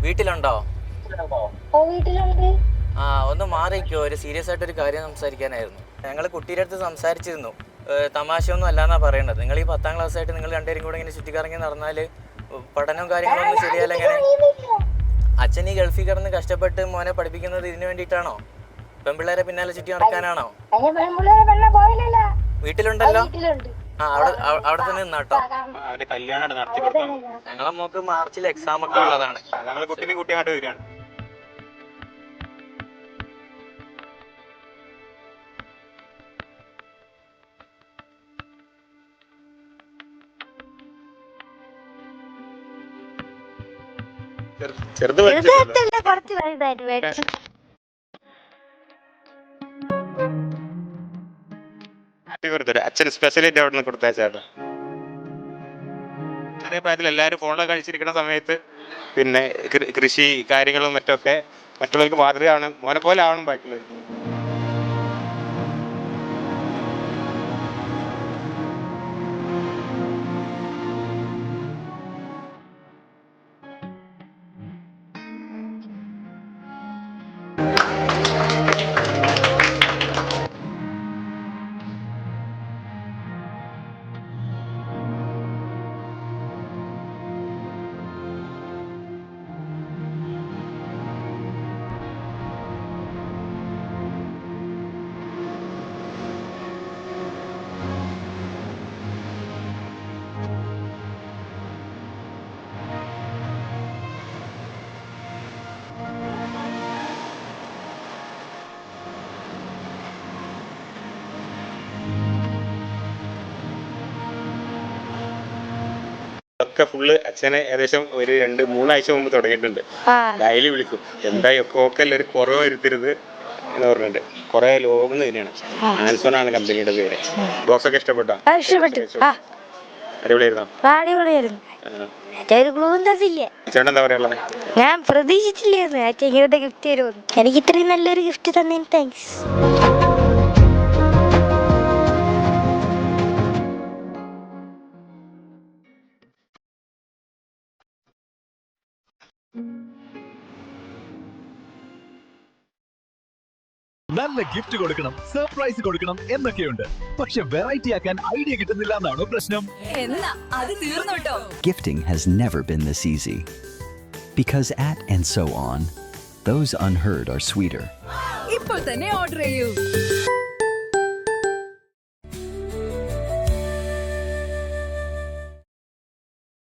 വീട്ടിലുണ്ടോ? വീട്ടിലുണ്ട്. ആ, ഒന്ന് മാറിക്കോ. ഒരു സീരിയസ് ആയിട്ടൊരു കാര്യം സംസാരിക്കാനായിരുന്നു. ഞങ്ങൾ കുട്ടിയുടെ അടുത്ത് സംസാരിച്ചിരുന്നു. തമാശയൊന്നും അല്ലാന്നാ പറയണത്. നിങ്ങൾ ഈ 10ാം ക്ലാസ് ആയിട്ട് നിങ്ങൾ രണ്ടുപേരും കൂടെ ഇങ്ങനെ ചുറ്റിക്കറങ്ങി നടന്നാൽ പഠനവും കാര്യങ്ങളൊന്നും ശരിയല്ല. എങ്ങനെ അച്ഛൻ ഈ ഗൾഫിൽ കിടന്ന് കഷ്ടപ്പെട്ട് മോനെ പഠിപ്പിക്കുന്നത് ഇതിനു വേണ്ടിയിട്ടാണോ? പെൺപിള്ളേരെ പിന്നാലെ ചുറ്റി നടക്കാനാണോ? വീട്ടിലുണ്ടല്ലോ. ആ, അവിടെ തന്നെ നിന്നാട്ടോ. ഞങ്ങളെ മോക്ക് മാർച്ചിൽ എക്സാം ഒക്കെ ഉള്ളതാണ്. കുട്ടിയായിട്ട് വരികയാണ്. ചെറുത് അച്ഛന് സ്പെഷ്യലായിട്ട് അവിടെ നിന്ന് കൊടുത്തയച്ചാട്ടോ. ചെറിയ പ്രായത്തിൽ എല്ലാവരും ഫോണിലൊക്കെ കഴിച്ചിരിക്കുന്ന സമയത്ത് പിന്നെ കൃഷി കാര്യങ്ങളും മറ്റൊക്കെ മറ്റുള്ളവർക്ക് മാതൃകയാണ്. മോനെ പോലെ ആവണം ബാക്കിയുള്ളത്. ഒക്കെ ഫുള്ള് അച്ഛനെ ഏകദേശം ഒരു 2-3 ആഴ്ച മുമ്പ് തുടങ്ങിയിട്ടുണ്ട്. ഡെയിലി വിളിക്കും. എന്തായി ഒക്കെ ഒരു കുറവ് വരുത്തരുത് എന്ന് പറഞ്ഞിട്ടുണ്ട്. കുറെ ലോകം തന്നെയാണ്. ആൻസൺ ആണ് കമ്പനിയുടെ പേര്. ബോക്സ് ഒക്കെ ഇഷ്ടപ്പെട്ടോ? അടിപൊളിയായിരുന്നോ? ചേട്ടൻ എന്താ പറയാനുള്ളത്? ഞാൻ പ്രതീക്ഷിച്ചില്ലായിരുന്നു അച്ഛൻ ഇങ്ങോട്ട് ഗിഫ്റ്റ് തരുമെന്ന്. എനിക്ക് ഇത്രയും നല്ലൊരു ഗിഫ്റ്റ് തന്നതിന് താങ്ക്സ്. നല്ല ഗിഫ്റ്റ് കൊടുക്കണം, സർപ്രൈസ് കൊടുക്കണം എന്നൊക്കെയുണ്ട്. പക്ഷെ വെറൈറ്റി ആക്കാൻ ഐഡിയ കിട്ടുന്നില്ല എന്നാണോ പ്രശ്നം? Gifting has never been this easy. Because at And So On, those unheard are sweeter. ഇപ്പോൾ തന്നെ ഓർഡർ ചെയ്യൂ.